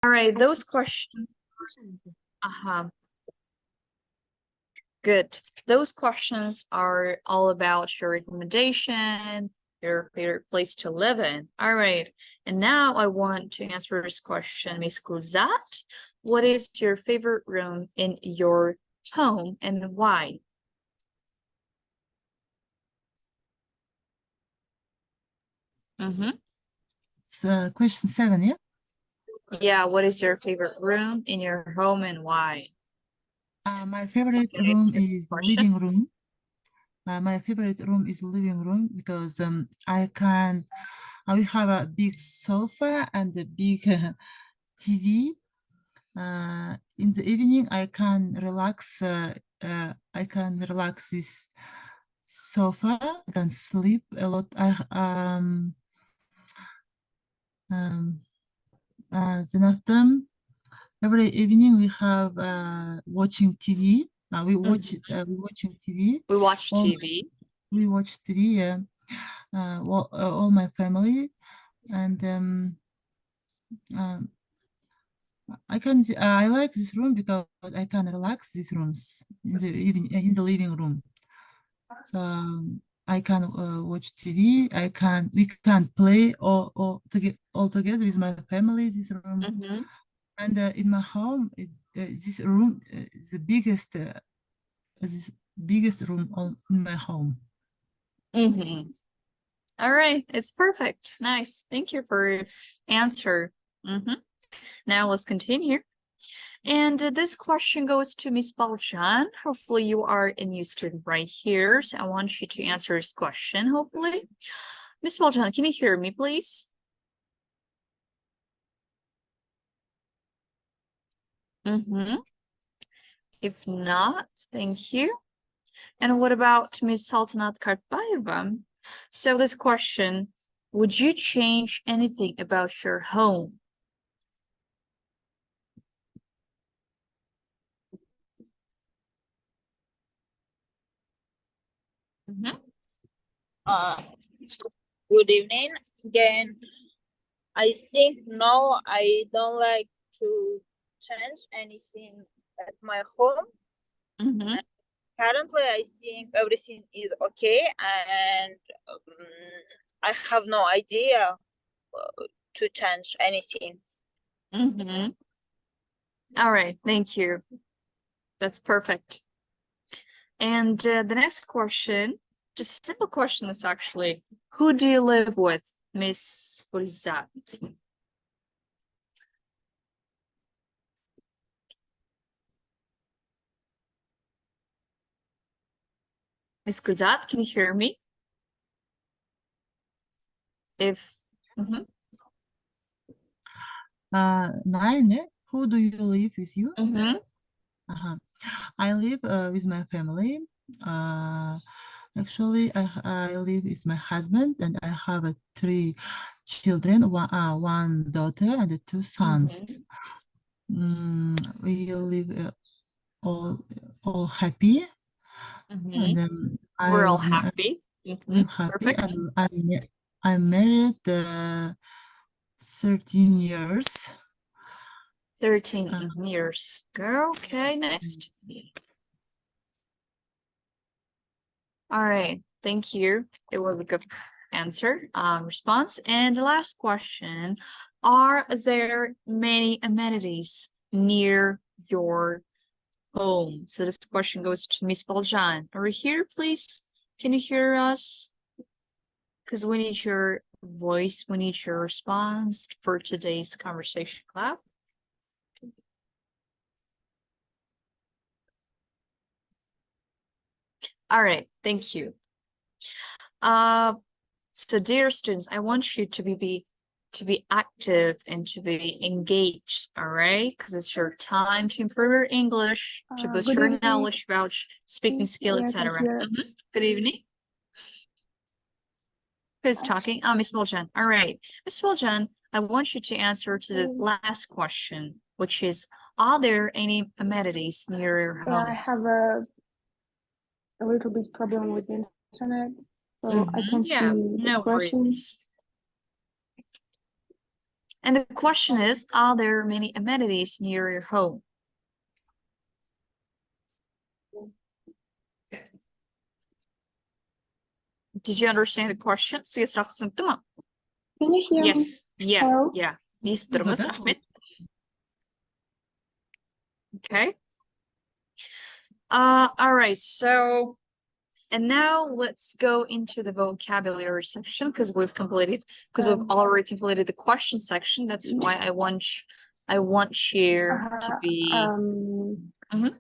All right, those questions. Good. Those questions are all about your recommendation, your favorite place to live in. All right. And now I want to answer this question, Miss Cruzat. What is your favorite room in your home and why? It's question 7, yeah? Yeah, what is your favorite room in your home and why? My favorite Okay, room that's the is question. living room. My favorite room is living room because we have a big sofa and a big TV. In the evening, I can relax. I can relax this sofa. I can sleep a lot. Then after every evening we have watching TV. We watching TV. We watch All TV. we watch TV. Yeah. All my family and I like this room because I can relax these rooms in the living room. So I can watch TV. We can play all together with my family this room. And in my home, this room is the biggest room in my home. All right, it's perfect. Nice. Thank you for your answer. Now let's continue. And this question goes to Miss Baljan. Hopefully you are a new student right here, so I want you to answer this question, hopefully. Miss Baljan, can you hear me, please? If not, thank you. And what about Miss Saltanat Kartbayeva? So this question, would you change anything about your home? Good evening again. I think no, I don't like to change anything at my home. Currently, I think everything is okay, and I have no idea to change anything. All right, thank you. That's perfect. And the next question, just a simple question is actually, who do you live with, Miss Ulzat? Miss Cruzat, can you hear me? If Nine, who do you live with you? I live with my family. Actually, I live with my husband and I have 3 children, one daughter and 2 sons. We live all happy. And we're all happy. We're happy. Perfect. I'm married 13 years. 13 years. Girl, okay, next. All right, thank you. It was a good answer, response. And the last question, are there many amenities near your home? So this question goes to Miss Baljan. Are you here, please? Can you hear us? Because we need your voice, we need your response for today's conversation club. All right, thank you. So dear students, I want you to be active and to be engaged, all right? Because it's your time to improve your English, to boost your knowledge about speaking skill, etc. Good evening. Who's talking? Miss Muljan. All right, Miss Muljan, I want you to answer to the last question, which is, are there any amenities near your home? I have a little bit problem with the internet, so I can't see the questions. And the question is, are there many amenities near your home? Did you understand the question? Sizге сұрақ түсінікті ме? Can you hear me? Yes. Yeah. Hello? Yeah. Естіп тұрмыз, Good. рахмет. Okay. All right. So, and now let's go into the vocabulary section because we've already completed the question section. That's why I want you to be. Mhm.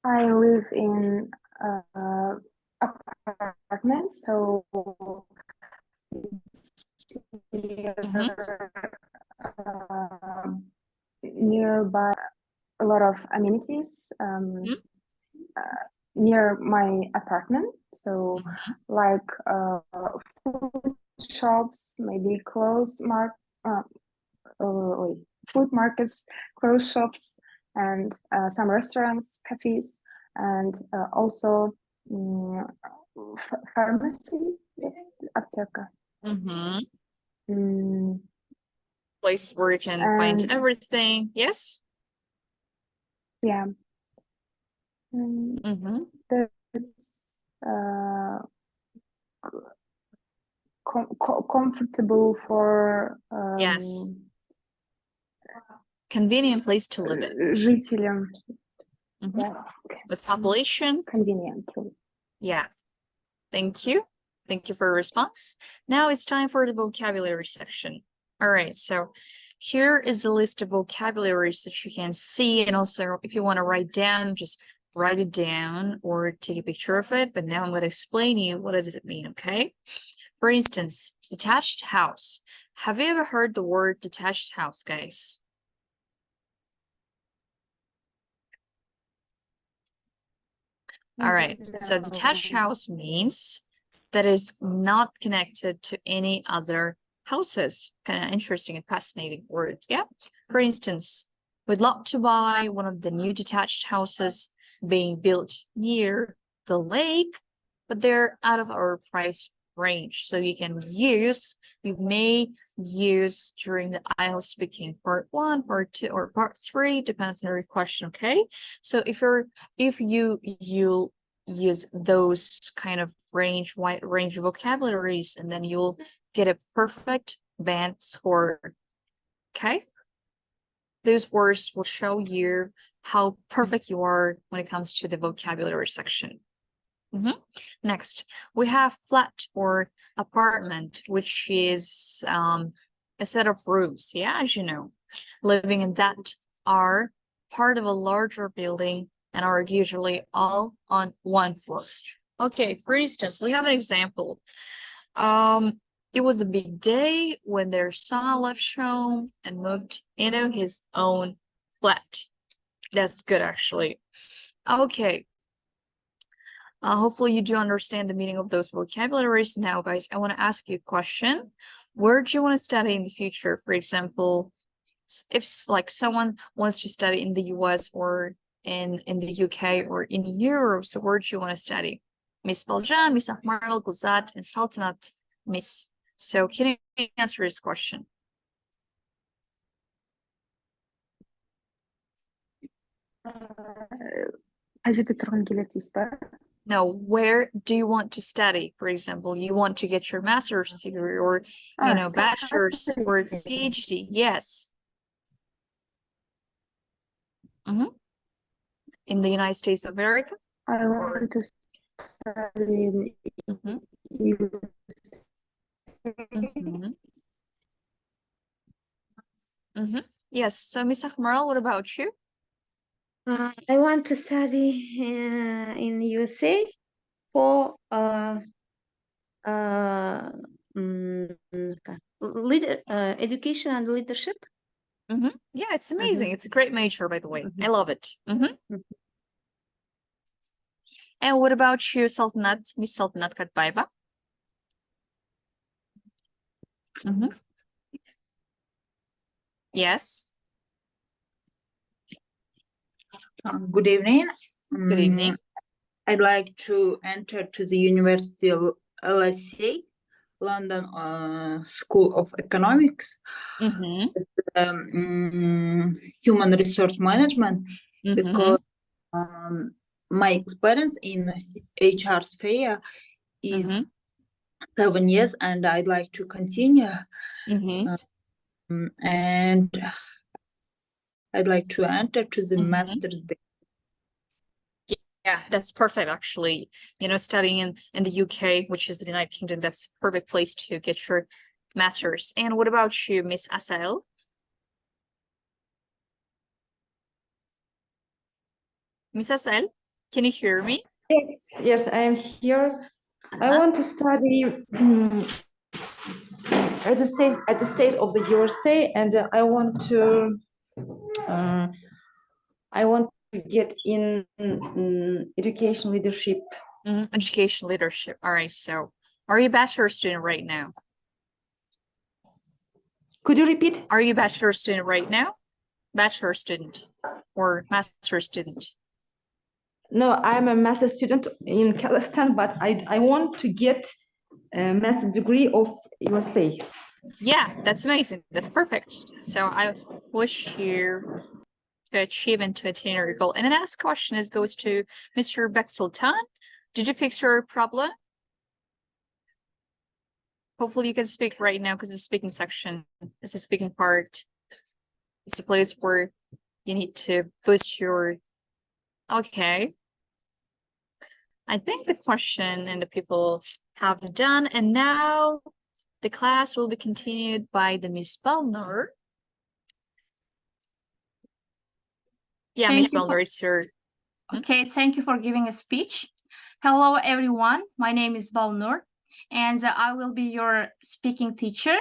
I live in apartment, so nearby a lot of amenities near my apartment. So like food shops, maybe food markets, clothes shops, and some restaurants, cafes, and also pharmacy, yes, apteka. Place where you can find And- everything. Yes. Yeah. It's comfortable for Yes. Convenient place to live in. жителям. Mhm. Yeah, With population. convenient. Yeah. Thank you. Thank you for your response. Now it's time for the vocabulary section. All right. So here is a list of vocabularies that you can see. And also, if you want to write down, just write it down or take a picture of it. But now I'm going to explain you what does it mean. Okay. For instance, detached house. Have you ever heard the word detached house, guys? All right, so detached house means that is not connected to any other houses. Kind of interesting and fascinating word, yeah? For instance, we'd love to buy one of the new detached houses being built near the lake, but they're out of our price range. So you may use during the IELTS speaking part 1, part 2, or part 3, depends on your question, okay? So if you use those kind of wide range vocabularies, and then you'll get a perfect band score, okay? Those words will show you how perfect you are when it comes to the vocabulary section. Next, we have flat or apartment, which is a set of rooms, yeah, as you know. Living in that are part of a larger building and are usually all on one floor. Okay, for instance, we have an example. It was a big day when their son left home and moved into his own flat. That's good, actually. Okay. Hopefully you do understand the meaning of those vocabularies. Now, guys, I want to ask you a question. Where do you want to study in the future? For example, if like someone wants to study in the US or in the UK or in Europe, so where do you want to study? Miss Valjan, Miss Ahmarl, Guzat, and Sultanat, Miss. So can you answer this question? No, where do you want to study? For example, you want to get your master's degree or, you know, bachelor's or PhD. Yes. In the United States of America? I want to study Yes. So, Miss Ahmarl, what about you? I want to study in USA for education and leadership. Yeah, it's amazing. It's a great major, by the way. I love it. And what about you, Sultanat, Miss Sultanat Katbaeva? Yes. Good evening. Good evening. I'd like to enter to the University LSE, London School of Economics, Mm-hmm. Human Resource Management, Mm-hmm. because my experience in HR sphere is Mm-hmm. 7 years, and I'd like to continue. Mm-hmm. And I'd like to enter to the Mhm. master's degree. Yeah, that's perfect actually. You know, studying in the UK, which is the United Kingdom, that's a perfect place to get your master's. And what about you, Miss Asael? Miss Asael, can you hear me? Yes, yes, I am here. I Uh-huh. want to study at the state of the USA, and I want to get in education leadership. Education leadership. All right, so are you a bachelor student right now? Could you repeat? Are you a bachelor student right now? Bachelor student or master student? No, I'm a master student in Kazakhstan, but I want to get a master degree of USA. Yeah, that's amazing. That's perfect. So I wish you to achieve and to attain your goal. And the next question goes to Mr. Beksultan. Did you fix your problem? Hopefully you can speak right now because the speaking section is the speaking part. It's a place where you need to boost your. Okay. I think the question and the people have done, and now the class will be continued by the Miss Balnor. Yeah, Thank Miss you for- Balnor, it's your. Okay, thank you for giving a speech. Hello, everyone. My name is Balnur, and I will be your speaking teacher.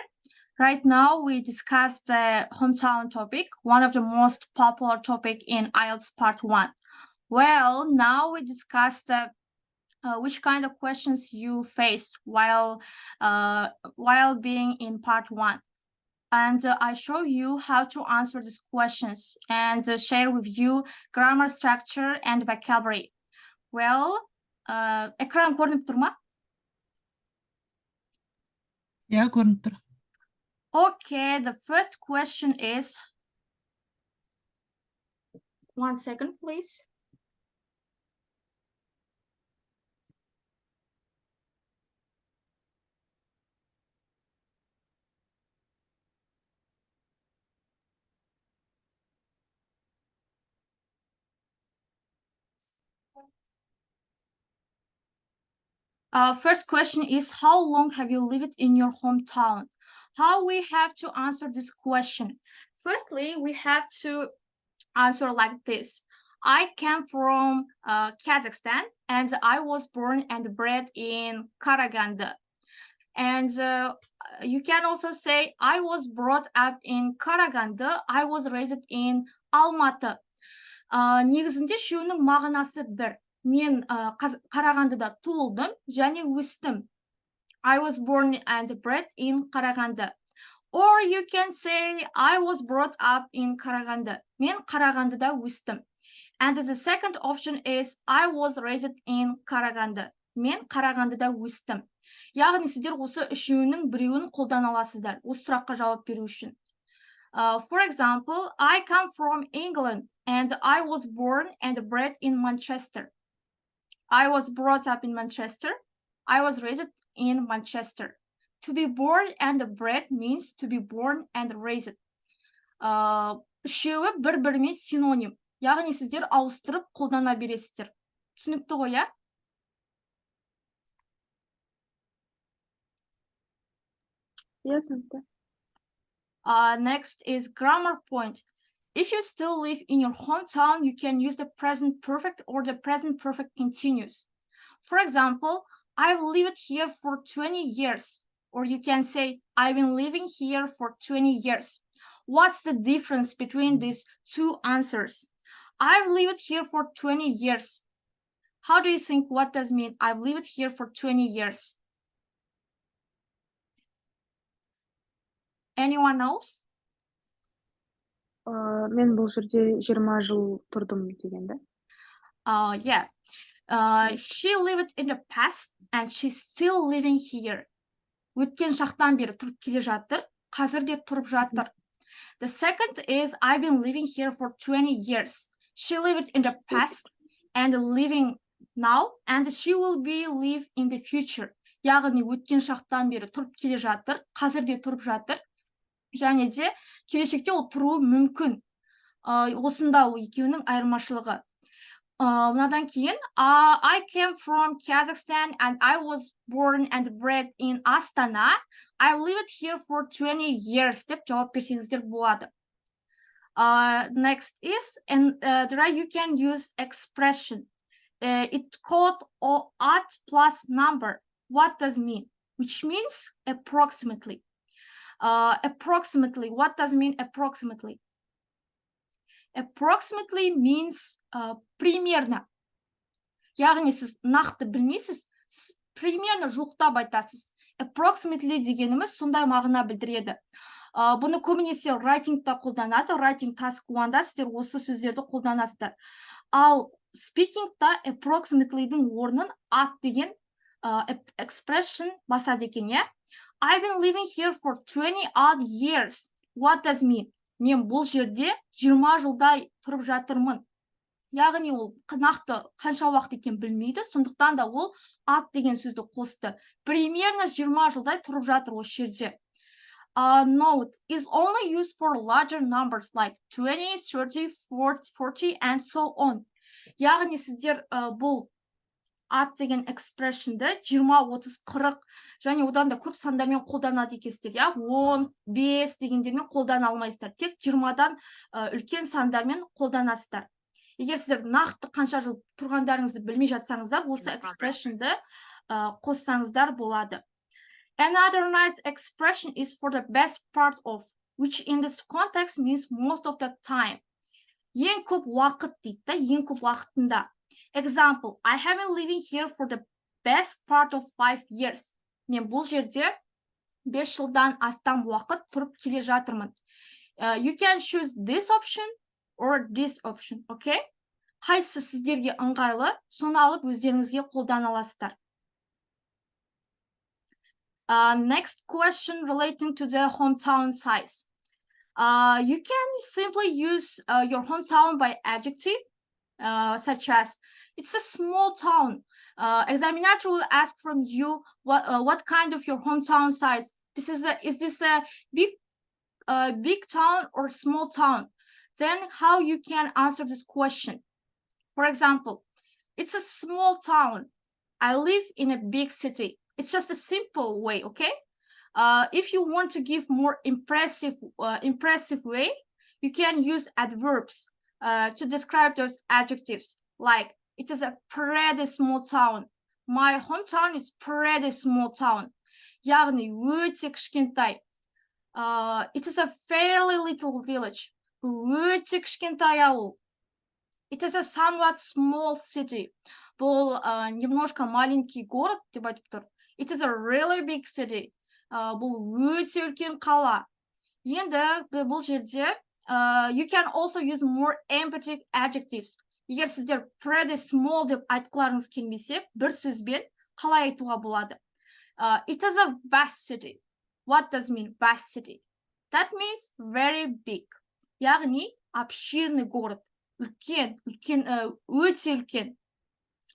Right now, we discuss the hometown topic, one of the most popular topic in IELTS Part 1. Well, now we discuss the which kind of questions you face while being in Part 1. And I show you how to answer these questions and share with you grammar structure and vocabulary. Well, экран көрініп тұр ма? Yeah, көрініп тұр. Okay, the first question is, 1 second, please. First question is, how long have you lived in your hometown? How we have to answer this question? Firstly, we have to answer like this. I came from Kazakhstan, and I was born and bred in Karaganda. And you can also say, I was brought up in Karaganda, I was raised in Almaty. Негізінде үшеуінің мағынасы бір. Мен Қарағандыда туылдым және өстім. I was born and bred in Karaganda. Or you can say, I was brought up in Karaganda. Мен Қарағандыда өстім. And the second option is, I was raised in Karaganda. Мен Қарағандыда өстім. Яғни сіздер осы үшеуінің біреуін қолдана аласыздар, осы сұраққа жауап беру үшін. For example, I come from England and I was born and bred in Manchester. I was brought up in Manchester. I was raised in Manchester. To be born and bred means to be born and raised. Үшеуі бір-бірімен синоним. Яғни сіздер ауыстырып қолдана бересіздер. Түсінікті ғой, иә? Yes, Next is grammar point. If you still live in your hometown, you can use the present perfect or the present perfect continuous. For example, I've lived here for 20 years. Or you can say, I've been living here for 20 years. What's the difference between these two answers? I've lived here for 20 years. How do you think what does mean I've lived here for 20 years? Anyone knows? Мен бұл жерде 20 жыл тұрдым деген да. Yeah. She lived in the past and she's still living here. Өткен шақтан бері тұрып келе жатыр, қазір де тұрып жатыр. The second is I've been living here for 20 years. She lived in the past and living now, and she will be live in the future. Яғни өткен шақтан бері тұрып келе жатыр, қазір де тұрып жатыр, және де келешекте ол тұруы мүмкін. Осында екеуінің айырмашылығы. Мынадан кейін, I came from Kazakhstan and I was born and bred in Astana. I lived here for 20 years деп жауап берсеңіздер болады. Next is, and you can use expression. It's called odd plus number. What does mean? Which means approximately. Approximately. What does mean approximately? Approximately means примерно. Яғни сіз нақты білмейсіз, примерно жуықтап айтасыз. Approximately дегеніміз сондай мағына білдіреді. Бұны көбінесе writing-та қолданады, writing task 1-да сіздер осы сөздерді қолданасыздар. Ал speaking-та approximately-дің орнын at деген expression басады екен, иә? I've been living here for 20 odd years. What does mean? Мен бұл жерде 20 жылдай тұрып жатырмын. Яғни ол нақты қанша уақыт екен білмейді, сондықтан да ол at деген сөзді қосты. Примерно 20 жылдай тұрып жатыр осы жерде. Note is only used for larger numbers like 20, 30, 40 and so on. Яғни сіздер бұл at деген expressionді 20, 30, 40 және одан да көп сандармен қолданады екенсіздер, я? 10, 5 дегендермен қолдана алмайсыздар. Тек 20-дан үлкен сандармен қолданасыздар. Егер сіздер нақты қанша жыл тұрғандарыңызды білмей жатсаңыздар, осы expressionді қоссаңыздар болады. Another nice expression is for the best part of, which in this context means most of the time. Ең көп уақыт дейді, ең көп уақытында. Example, I have been living here for the best part of 5 years. Мен бұл жерде 5 жылдан астам уақыт тұрып келе жатырмын. You can choose this option or this option, okay? Қайсы сіздерге ыңғайлы, соны алып өздеріңізге қолдана аласыздар. Next question relating to the hometown size. You can simply use your hometown by adjective, such as it's a small town. Examiner will ask from you what kind of your hometown size. Is this a big town or small town? Then how you can answer this question? For example, it's a small town. I live in a big city. It's just a simple way, okay? If you want to give more impressive way, you can use adverbs to describe those adjectives. Like, it is a pretty small town. My hometown is pretty small town. Яғни өте кішкентай. It is a fairly little village. Өте кішкентай ауыл. It is a somewhat small city. Бұл немножко маленький город деп айтып тұр. It is a really big city. Бұл өте үлкен қала. Енді бұл жерде you can also use more emphatic adjectives. Егер сіздер pretty small деп айтқыларыңыз келмесе, бір сөзбен қалай айтуға болады? It is a vast city. What does mean vast city? That means very big. Яғни обширный город. Үлкен, өте үлкен.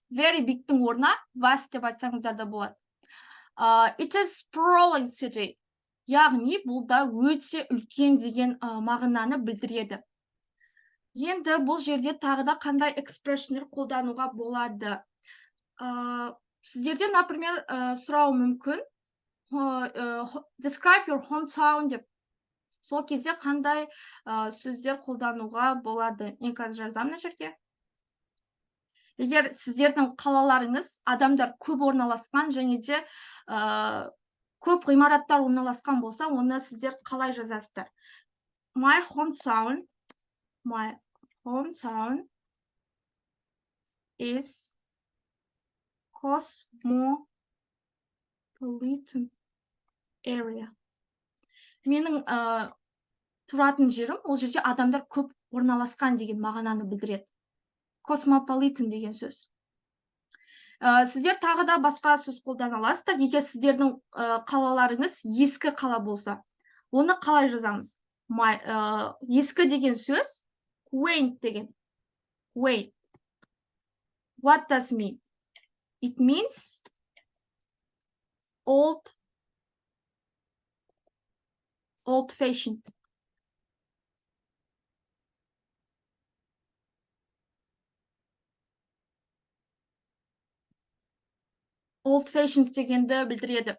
Very big'тің орнына vast деп айтсаңыздар да болады. It is sprawling city. Яғни бұл да өте үлкен деген мағынаны білдіреді. Енді бұл жерде тағы да қандай экспрессионер қолдануға болады? Сіздерден, например, сұрау мүмкін. Describe your hometown деп. Сол кезде қандай сөздер қолдануға болады? Мен қазір жазамын мына жерге. Егер сіздердің қалаларыңыз адамдар көп орналасқан және де көп ғимараттар орналасқан болса, оны сіздер қалай жазасыздар? My hometown is cosmopolitan area. Менің тұратын жерім, ол жерде адамдар көп орналасқан деген мағынаны білдіреді. Cosmopolitan деген сөз. Сіздер тағы да басқа сөз қолдана аласыздар. Егер сіздердің қалаларыңыз ескі қала болса, оны қалай жазамыз? Ескі деген сөз quaint деген. Quaint. What does mean? It means old-fashioned. Old-fashioned дегенді білдіреді.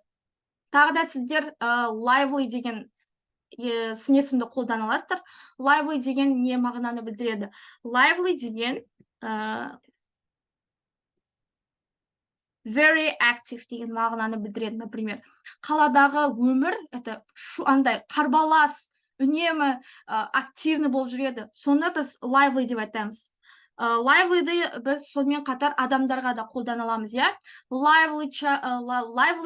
Тағы да сіздер lively деген сын есімді қолдана аласыздар. Lively деген не мағынаны білдіреді? Lively деген very active деген мағынаны білдіреді. Например, қаладағы өмір, это андай қарбалас, үнемі активны болып жүреді. Соны біз lively деп айтамыз. Lively'ді біз сонымен қатар адамдарға да қолдана аламыз, иә? Lively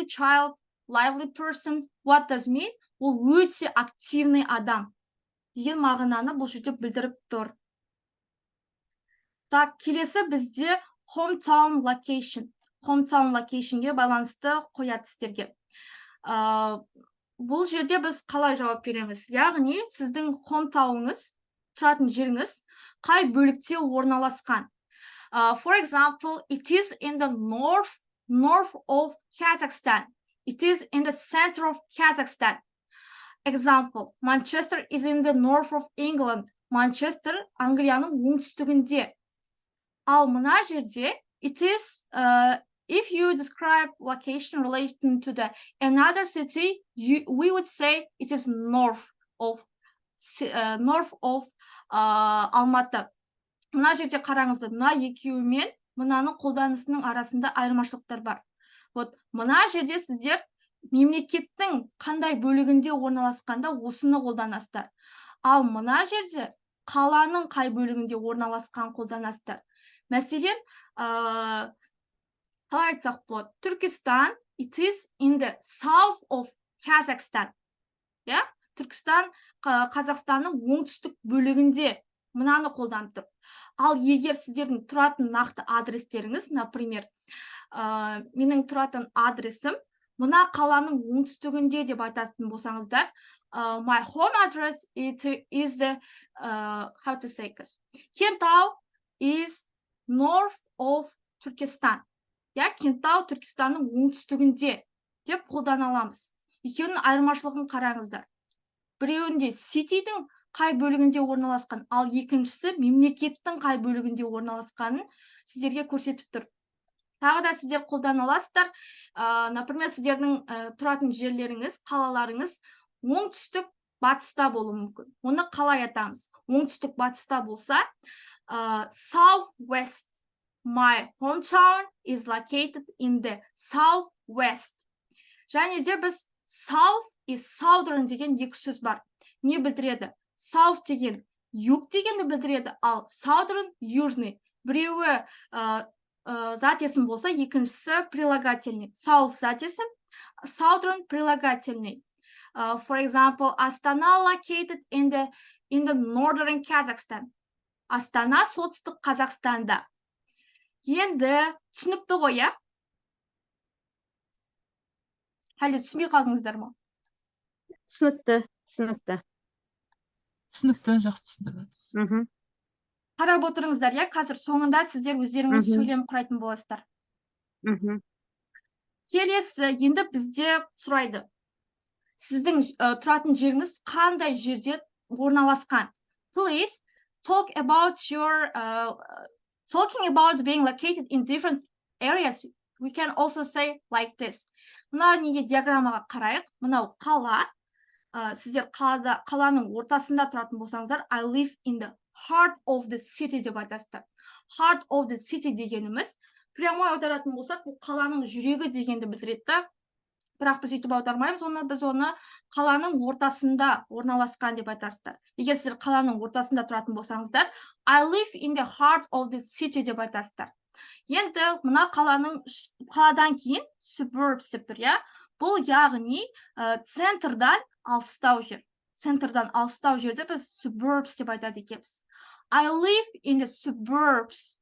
child, lively person, what does mean? Ол өте активный адам деген мағынаны бұл жерде білдіріп тұр. Так, келесі бізде hometown location. Hometown locationге байланысты қояды сіздерге. Бұл жерде біз қалай жауап береміз? Яғни, сіздің hometownыңыз, тұратын жеріңіз қай бөлікте орналасқан? For example, it is in the north of Kazakhstan. It is in the center of Kazakhstan. Example, Manchester is in the north of England. Manchester Англияның оңтүстігінде. Ал мына жерде, it is, if you describe location relating to the another city, we would say it is north of Алматы. Мына жерде қараңыздар, мына екеуімен мынаның қолданысының арасында айырмашылықтар бар. Вот, мына жерде сіздер мемлекеттің қандай бөлігінде орналасқанда осыны қолданасыздар. Ал мына жерде қаланың қай бөлігінде орналасқан қолданасыздар. Мәселен, қалай айтсақ болады, Түркістан, it is in the south of Kazakhstan. Yeah? Түркістан Қазақстанның оңтүстік бөлігінде мынаны қолданып тұр. Ал егер сіздердің тұратын нақты адрестеріңіз, например, менің тұратын адресім мына қаланың оңтүстігінде деп айтатын болсаңыздар, my home address is the, how to say it? Кентау is north of Turkestan. Я, Кентау Түркістанның оңтүстігінде деп қолдана аламыз. Екеуінің айырмашылығын қараңыздар. Біреуінде ситидің қай бөлігінде орналасқан, ал екіншісі мемлекеттің қай бөлігінде орналасқанын сіздерге көрсетіп тұр. Тағы да сіздер қолдана аласыздар. Например, сіздердің тұратын жерлеріңіз, қалаларыңыз оңтүстік батыста болуы мүмкін. Оны қалай атамыз? Оңтүстік батыста болса, southwest. My hometown is located in the southwest. Және де біз south и southern деген екі сөз бар. Не білдіреді? South деген юг дегенді білдіреді, ал southern южный. Біреуі зат есім болса, екіншісі прилагательный. South зат есім, southern прилагательный. For example, Астана located in the northern Kazakhstan. Астана солтүстік Қазақстанда. Енді түсінікті ғой, иә? Әлі түсінбей қалдыңыздар ма? Түсінікті. Түсінікті, жақсы түсіндірдіңіз. Қарап отырыңыздар, иә? Қазір соңында сіздер өздеріңіз сөйлем құрайтын боласыздар. Келесі, енді бізде сұрайды. Сіздің тұратын жеріңіз қандай жерде орналасқан? Please talk about your talking about being located in different areas. We can also say like this. Мына неге диаграммаға қарайық. Мынау қала. Сіздер қаланың ортасында тұратын болсаңыздар, I live in the heart of the city деп айтасыздар. Heart of the city дегеніміз, прямой аударатын болсақ, бұл қаланың жүрегі дегенді білдіреді. Бірақ біз өйтіп аудармаймыз, біз оны қаланың ортасында орналасқан деп айтасыздар. Егер сіздер қаланың ортасында тұратын болсаңыздар, I live in the heart of the city деп айтасыздар. Енді мына қаладан кейін suburbs деп тұр, иә? Бұл яғни центрдан алыстау жер. Центрдан алыстау жерді біз suburbs деп айтады екенбіз. I live in the suburbs.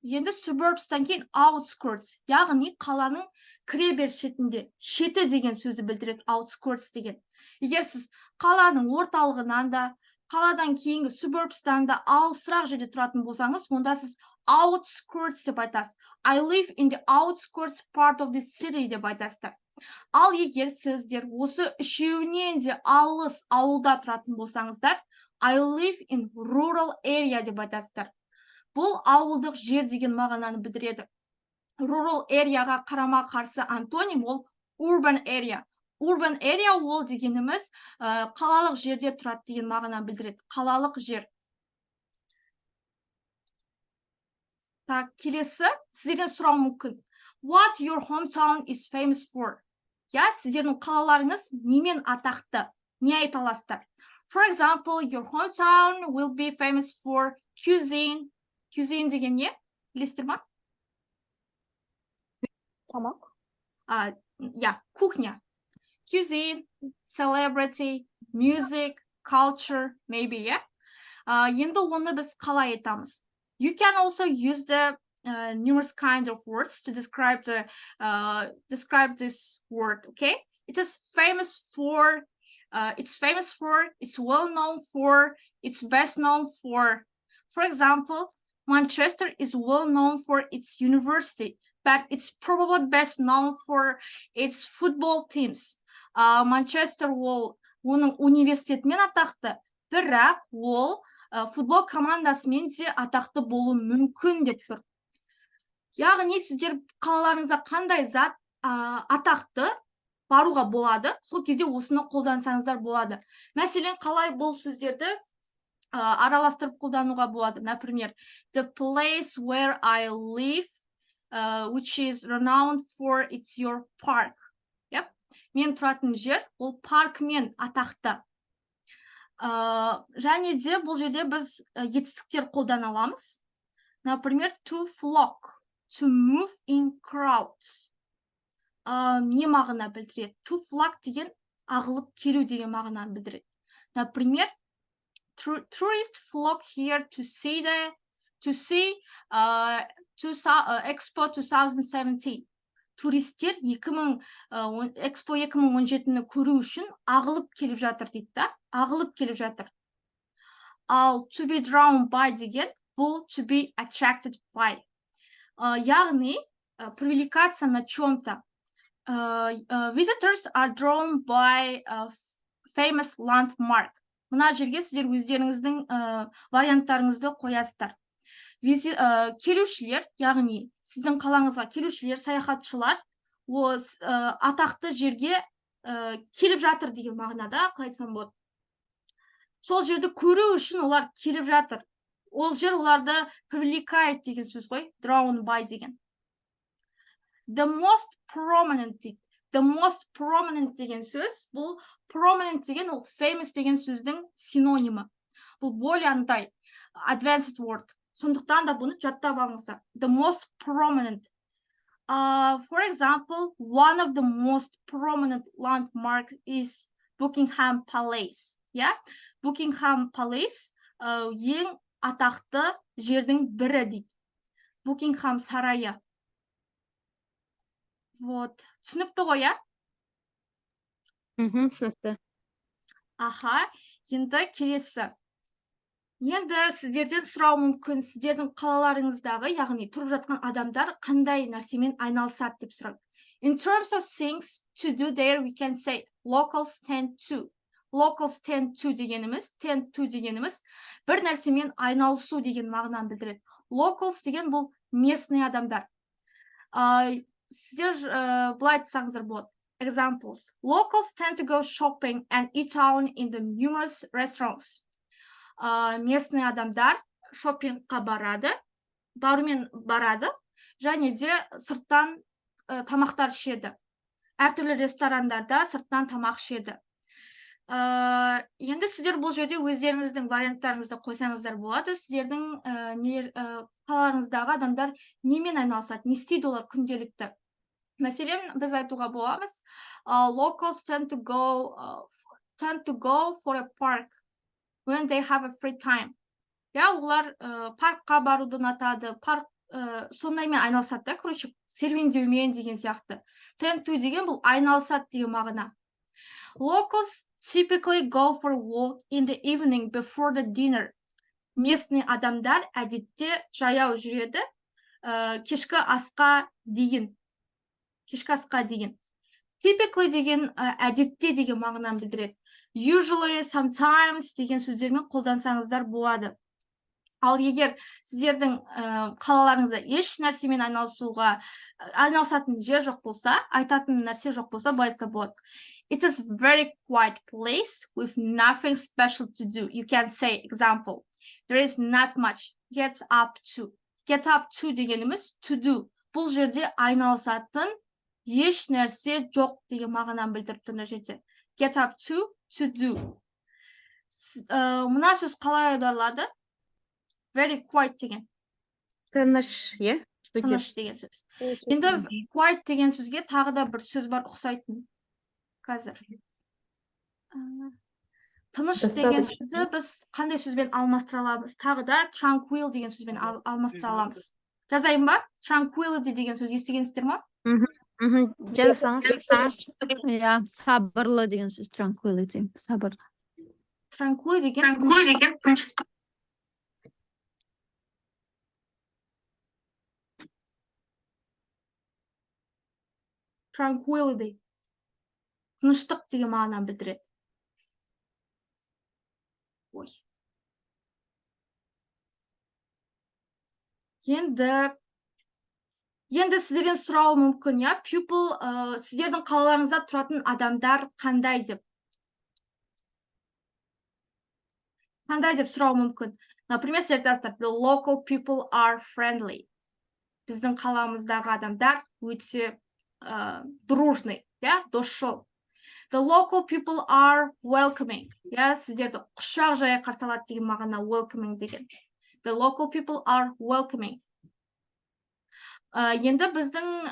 Енді suburbstан кейін outskirts, яғни қаланың кіреберіс шетінде, шеті деген сөзді білдіреді outskirts деген. Егер сіз қаланың орталығынан да, қаладан кейінгі suburbstан да алысырақ жерде тұратын болсаңыз, онда сіз outskirts деп айтасыз. I live in the outskirts part of the city деп айтасыздар. Ал егер сіздер осы үшеуінен де алыс ауылда тұратын болсаңыздар, I live in rural area деп айтасыздар. Бұл ауылдық жер деген мағынаны білдіреді. Rural areaға қарама қарсы антоним ол urban area. Urban area ол дегеніміз қалалық жерде тұрады деген мағынаны білдіреді. Қалалық жер. Так, келесі сіздерден сұрау мүмкін. What your hometown is famous for? Я, сіздердің қалаларыңыз немен атақты? Не айта аласыздар? For example, your hometown will be famous for cuisine. Cuisine деген не? Білесіздер ма? Тамақ. Кухня. Cuisine, celebrity, music, culture, maybe, yeah? Енді оны біз қалай айтамыз? You can also use the numerous kinds of words to describe this word, okay? It is famous for, it's well known for, it's best known for. For example, Manchester is well known for its university, but it's probably best known for its football teams. Манчестер ол оның университетімен атақты, бірақ ол футбол командасымен де атақты болу мүмкін деп тұр. Яғни сіздер қалаларыңызда қандай зат атақты баруға болады, сол кезде осыны қолдансаңыздар болады. Мәселен, қалай бұл сөздерді араластырып қолдануға болады. Например, the place where I live, which is renowned for its your park. Yep. Мен тұратын жер, ол паркмен атақты. Және де бұл жерде біз етістіктер қолдана аламыз. Например, to flock, to move in crowds. Не мағына білдіреді? To flock деген ағылып келу деген мағынаны білдіреді. Например, tourists flock here to see Expo 2017. Туристер Expo 2017-ні көру үшін ағылып келіп жатыр дейді да, ағылып келіп жатыр. Ал to be drawn by деген бұл to be attracted by. Яғни привлекаться на чем-то. Visitors are drawn by a famous landmark. Мына жерге сіздер өздеріңіздің варианттарыңызды қоясыздар. Келушілер, яғни сіздің қалаңызға келушілер, саяхатшылар атақты жерге келіп жатыр деген мағынада айтсам болады. Сол жерді көру үшін олар келіп жатыр. Ол жер оларды привлекает деген сөз ғой, drawn by деген. The most prominent деген сөз, бұл prominent деген ол famous деген сөздің синонимі. Бұл более advanced word. Сондықтан да бұны жаттап алыңыздар. The most prominent. For example, one of the most prominent landmarks is Buckingham Palace. Yeah? Buckingham Palace ең атақты жердің бірі дейді. Buckingham сарайы. Вот. Түсінікті ғой, я? Түсінікті. Аха, енді келесі. Енді сіздерден сұрау мүмкін, сіздердің қалаларыңыздағы, яғни тұрып жатқан адамдар қандай нәрсемен айналысады деп сұрайды. In terms of things to do there, we can say locals tend to. Locals tend to дегеніміз, бір нәрсемен айналысу деген мағынаны білдіреді. Locals деген бұл местный адамдар. Сіздер былай айтсаңыздар болады. Examples. Locals tend to go shopping and eat out in the numerous restaurants. Местный адамдар шоппингқа барумен барады, және де сырттан тамақтар ішеді. Әртүрлі ресторандарда сырттан тамақ ішеді. Енді сіздер бұл жерде өздеріңіздің варианттарыңызды қойсаңыздар болады. Сіздердің қалаларыңыздағы адамдар немен айналысады, не істейді олар күнделікті? Мәселен, біз айтуға боламыз. Locals tend to go for a park when they have a free time. Олар паркқа баруды ұнатады, парк сондаймен айналысады да, короче, серуендеумен деген сияқты. Tend to деген бұл айналысады деген мағына. Locals typically go for a walk in the evening before the dinner. Местный адамдар әдетте жаяу жүреді кешкі асқа дейін. Кешкі асқа дейін. Typically деген әдетте деген мағынаны білдіреді. Usually, sometimes деген сөздермен қолдансаңыздар болады. Ал егер сіздердің қалаларыңызда еш нәрсемен айналысатын жер жоқ болса, айтатын нәрсе жоқ болса, былай айтса болады. It is very quiet place with nothing special to do. You can say, example, there is not much. Get up to. Get up to дегеніміз to do. Бұл жерде айналысатын еш нәрсе жоқ деген мағынаны білдіріп тұр мына жерде. Get up to do. Мына сөз қалай аударылады? Very quiet деген. Тыныш, иә? Тыныш деген сөз. Енді quiet деген сөзге тағы да бір сөз бар ұқсайтын. Қазір. Тыныш деген сөзді біз қандай сөзбен алмастыра аламыз? Тағы да tranquil деген сөзбен алмастыра аламыз. Жазайын ба? Tranquility деген сөз естігенсіздер ма? Жазсаңыз. Иә, сабырлы деген сөз, tranquility, сабыр. Tranquil деген тыныштық. Tranquility. Тыныштық деген мағынаны білдіреді. Ой. Енді сіздерден сұрауы мүмкін, иә? People, сіздердің қалаларыңызда тұратын адамдар қандай деп? Қандай деп сұрауы мүмкін? Например, сіздер айтасыздар, the local people are friendly. Біздің қаламыздағы адамдар өте дружный, иә, досшыл. The local people are welcoming. Yeah, сіздерді құшақ жая қарсы алады деген мағына welcoming деген. The local people are welcoming. Енді біздің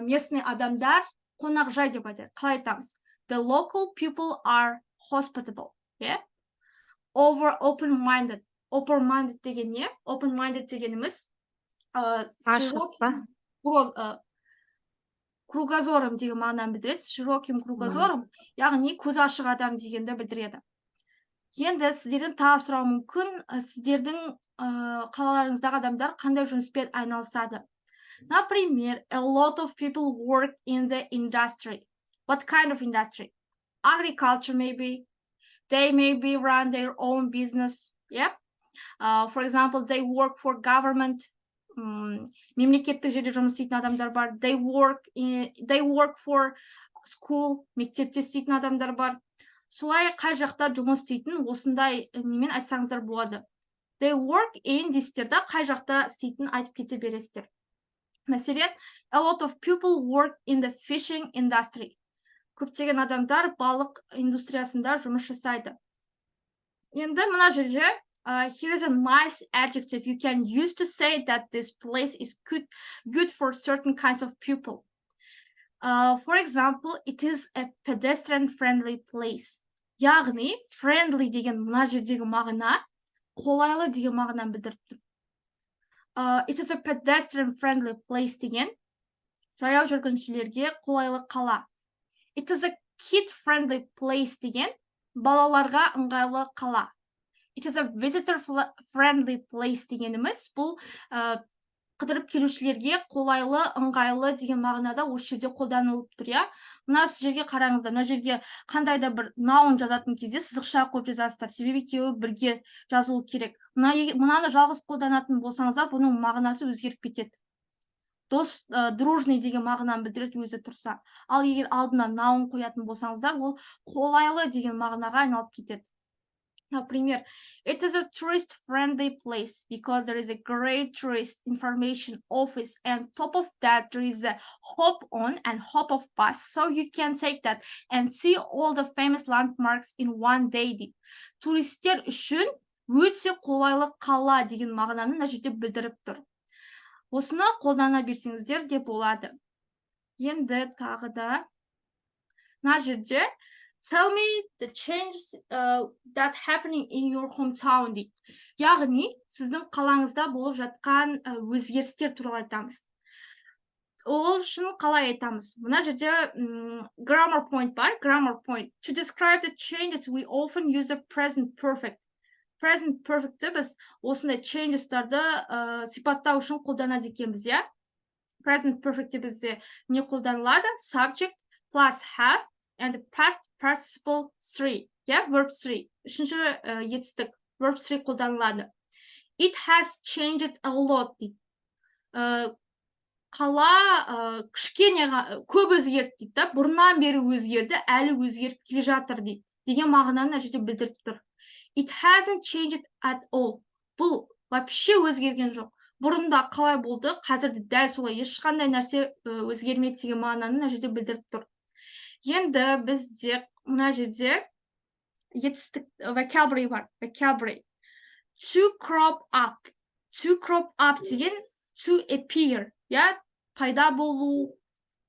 местный адамдар қонақжай деп айтады. Қалай айтамыз? The local people are hospitable. Yeah? Over open-minded. Open-minded деген не? Open-minded дегеніміз Ашық па? кругозором деген мағынаны білдіреді. Широким кругозором, яғни көз ашық адам дегенді білдіреді. Енді сіздерден тағы сұрау мүмкін, сіздердің қалаларыңыздағы адамдар қандай жұмыспен айналысады? Например, a lot of people work in the industry. What kind of industry? Agriculture maybe. They maybe run their own business. Yeah. For example, they work for government. Мемлекеттік жерде жұмыс істейтін адамдар бар. They work for school. Мектепте істейтін адамдар бар. Солай қай жақта жұмыс істейтін осындай немен айтсаңыздар болады. They work in дейсіздерді қай жақта істейтін айтып кете бересіздер. Мәселен, a lot of people work in the fishing industry. Көптеген адамдар балық индустриясында жұмыс жасайды. Енді мына жерде here is a nice adjective you can use to say that this place is good for certain kinds of people. For example, it is a pedestrian-friendly place. Яғни, friendly деген мына жердегі мағына, қолайлы деген мағынаны білдіріп тұр. It is a pedestrian-friendly place деген, жаяу жүргіншілерге қолайлы қала. It is a kid-friendly place деген, балаларға ыңғайлы қала. It is a visitor-friendly place дегеніміз, бұл қыдырып келушілерге қолайлы, ыңғайлы деген мағынада осы жерде қолданылып тұр, иә? Мына жерге қараңыздар, мына жерге қандай да бір noun жазатын кезде сызықша қойып жазасыздар, себебі екеуі бірге жазылу керек. Мынаны жалғыз қолданатын болсаңыздар, бұның мағынасы өзгеріп кетеді. Дос, дружный деген мағынаны білдіреді өзі тұрса. Ал егер алдына noun қоятын болсаңыздар, ол қолайлы деген мағынаға айналып кетеді. Например, it is a tourist-friendly place because there is a great tourist information office and top of that there is a hop-on and hop-off bus, so you can take that and see all the famous landmarks in one day. Туристер үшін өте қолайлы қала деген мағынаны мына жерде білдіріп тұр. Осыны қолдана берсеңіздер де болады. Енді тағы да мына жерде Tell me the changes that happening in your hometown дейді. Яғни, сіздің қалаңызда болып жатқан өзгерістер туралы айтамыз. Ол үшін қалай айтамыз? Мына жерде grammar point бар, grammar point. To describe the changes, we often use the present perfect. Present perfect'ті біз осындай changes'тарды сипаттау үшін қолданады екенбіз, иә? Present perfect'те бізде не қолданылады? Subject plus have and past participle 3. Yeah, verb 3. Үшінші етістік verb 3 қолданылады. It has changed a lot дейді. Қала кішкене көп өзгерді дейді да, бұрыннан бері өзгерді, әлі өзгеріп келе жатыр дейді. Деген мағынаны мына жерде білдіріп тұр. It hasn't changed at all. Бұл вообще өзгерген жоқ. Бұрында қалай болды, қазірде дәл солай ешқандай нәрсе өзгермейді деген мағынаны мына жерде білдіріп тұр. Енді бізде мына жерде етістік vocabulary бар. Vocabulary. To crop up. To crop up деген to appear. Я пайда болу,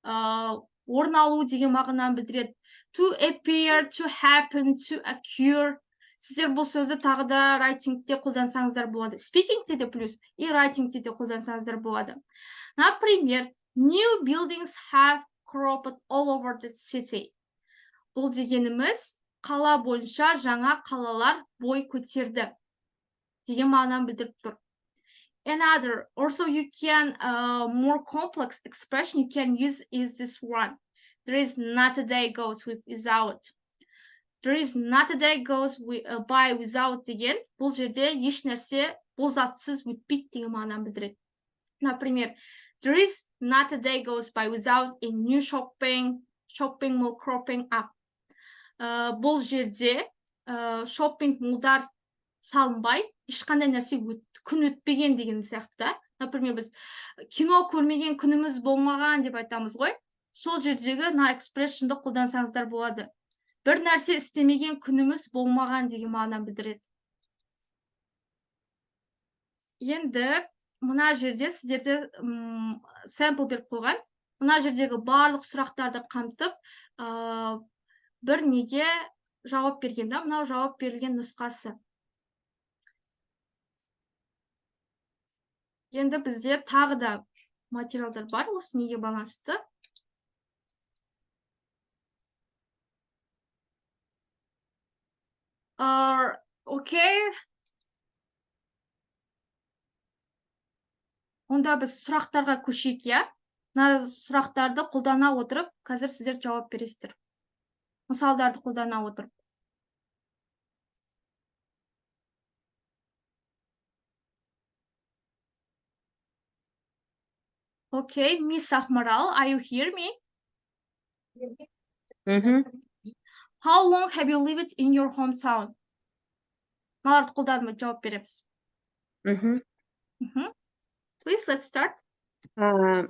орын алу деген мағынаны білдіреді. To appear, to happen, to occur. Сіздер бұл сөзді тағы да writing-те қолдансаңыздар болады. Speaking-те де плюс, и writing-те де қолдансаңыздар болады. Например, new buildings have cropped all over the city. Бұл дегеніміз қала бойынша жаңа қалалар бой көтерді деген мағынаны білдіріп тұр. Another, also you can more complex expression you can use is this one. There is not a day goes without. There is not a day goes by without деген бұл жерде еш нәрсе бұл затсыз өтпейді деген мағынаны білдіреді. Например, there is not a day goes by without a new shopping mall cropping up. Бұл жерде shopping mallдар салынбай, ешқандай нәрсе күн өтпеген деген сияқты да. Например, біз кино көрмеген күніміз болмаған деп айтамыз ғой. Сол жердегі на expression'ды қолдансаңыздар болады. Бір нәрсе істемеген күніміз болмаған деген мағынаны білдіреді. Енді мына жерде сіздерде sample беріп қойған. Мына жердегі барлық сұрақтарды қамтып, бір неге жауап берген да, мынау жауап берілген нұсқасы. Енді бізде тағы да материалдар бар, осы неге байланысты. Окей. Онда біз сұрақтарға көшейік, иә? Мына сұрақтарды қолдана отырып, қазір сіздер жауап бересіздер. Мысалдарды қолдана отырып. Okay, Miss Ahmaral, are you hear me? How long have you lived in your hometown? Мыналарды қолданып жауап береміз. Please, let's start. I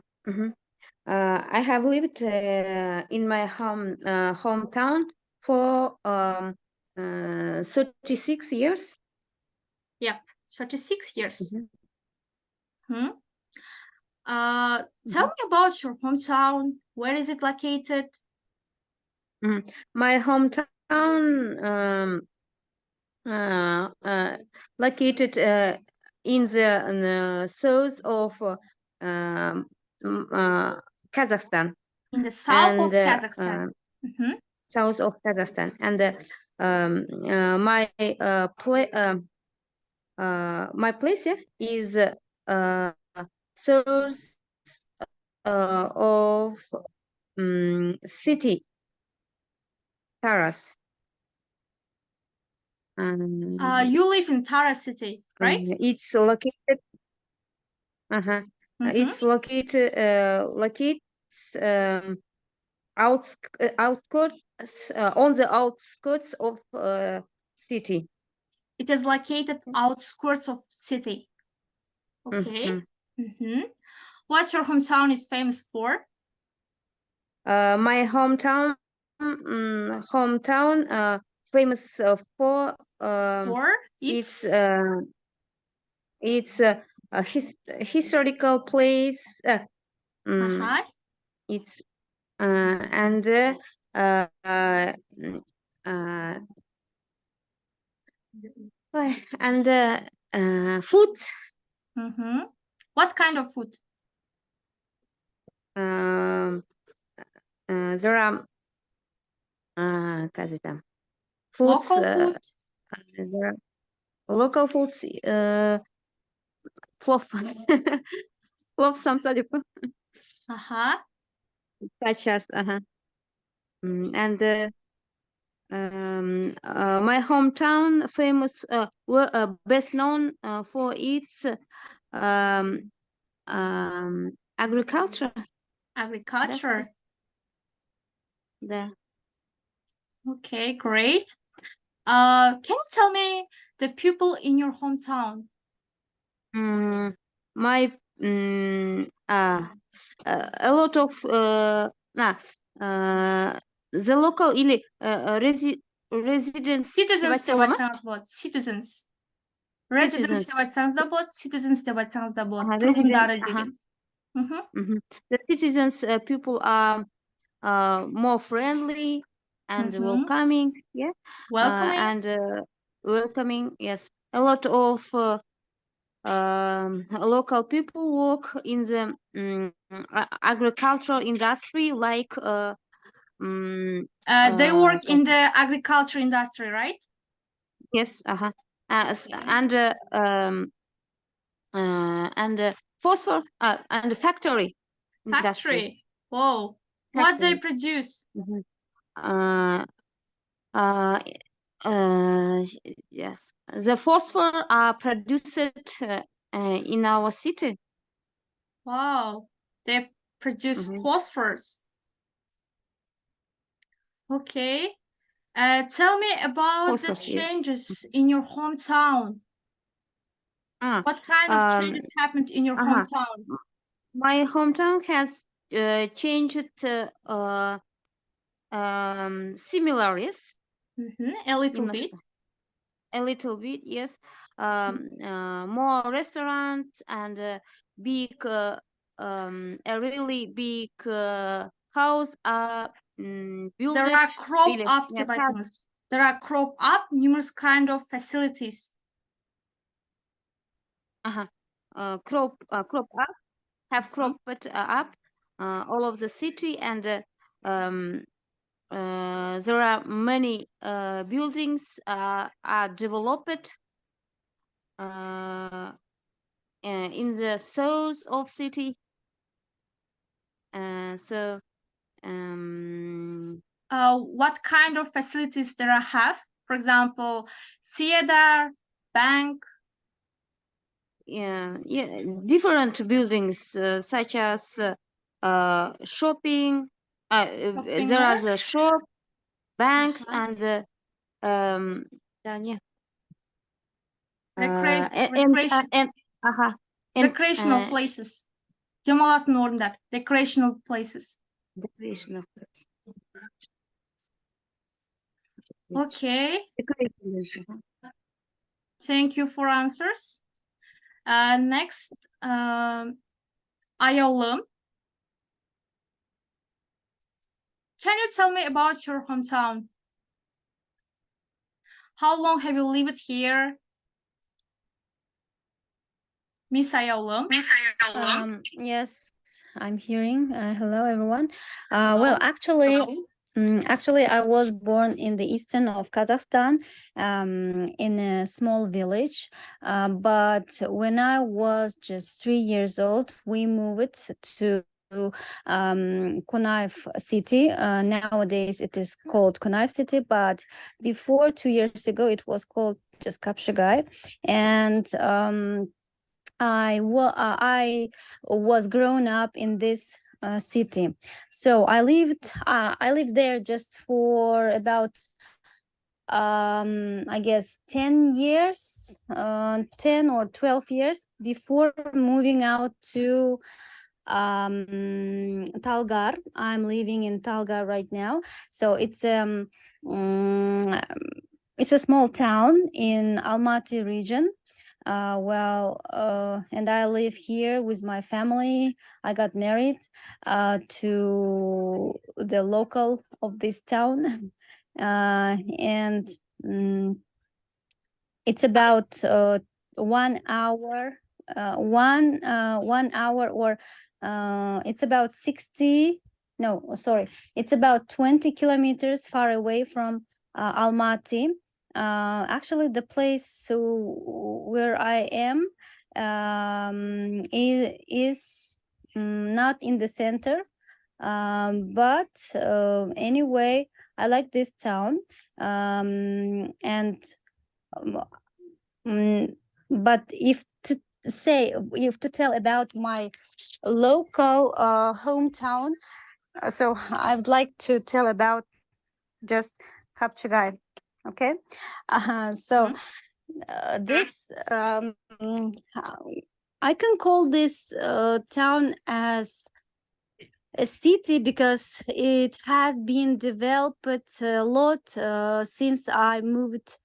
have lived in my hometown for 36 years. Yep, 36 years. Tell me about your hometown. Where is it located? My hometown located in the south of Kazakhstan. In the south of Kazakhstan. South of Kazakhstan, and my place is south of city Taras. You live in Taras city, right? It's located. It's located outskirts on the outskirts of city. It is located outskirts of city. Okay. What's your hometown is famous for? My hometown famous for it's a historical place. It's and And food. Mm-hmm. What kind of food? There are как это, foods. Local food? There are local foods. Плов. Плов сам садику. Uh-huh. Such as, and my hometown famous, best known for its agriculture. Agriculture. The Okay, great. Can you tell me the people in your hometown? my a lot of the local или residents. Citizens деп деп айтсам болады ма? айтсаңыз болады. Citizens. Residents деп айтсаңыз да болады, citizens деп айтсаңыз да болады. Resident, Тұрғындары деген. Мгм. The citizens, people are more friendly and Mhm. welcoming. Yeah. Welcoming. And welcoming. Yes. A lot of local people work in the agricultural industry, like They work in the agriculture industry, right? yes, and phosphor and factory industry. Factory. Whoa. What they Factory. produce? Yes, the phosphor are produced in our city. Wow. They produce phosphorus. Okay. Tell me about the Phosphorus, yes. changes in your hometown. What kind of changes happened in your hometown? My hometown has changed similarities. A little bit. A little bit, yes. More restaurants and big, a really big house are built. There are crop village. up Yes, developments. There are crop up numerous kind of facilities. Crop up, have cropped up all of the city, and there are many buildings are developed in the south of city. So what kind of facilities there have? For example, theater, bank. Yeah, different buildings such as shopping. There are the shop, banks, and recreational places. Демалатын орындар. Recreational places. Recreational places. Okay. Thank you for answers. Next, Ayolum. Can you tell me about your hometown? How long have you lived here? Miss Ayolum. Yes, I'm hearing. Hello, everyone. Well, actually, I was born in the eastern of Kazakhstan, in a small village. But when I was just 3 years old, we moved to Konaev city. Nowadays it is called Konaev city, but before 2 years ago it was called just Kapshagay. And I was grown up in this city, so I lived there just for about I guess 10 years, 10 or 12 years before moving out to Talgar. I'm living in Talgar right now, so it's a small town in Almaty region. And I live here with my family. I got married to the local of this town. And it's about 1 hour, 1 hour, or it's about 60. No, sorry, it's about 20 kilometers far away from Almaty. Actually, the place where I am is not in the center, but anyway, I like this town, and but if to tell about my local hometown, so I would like to tell about just Kapchigai. Okay, so this I can call this town as a city because it has been developed a lot since I moved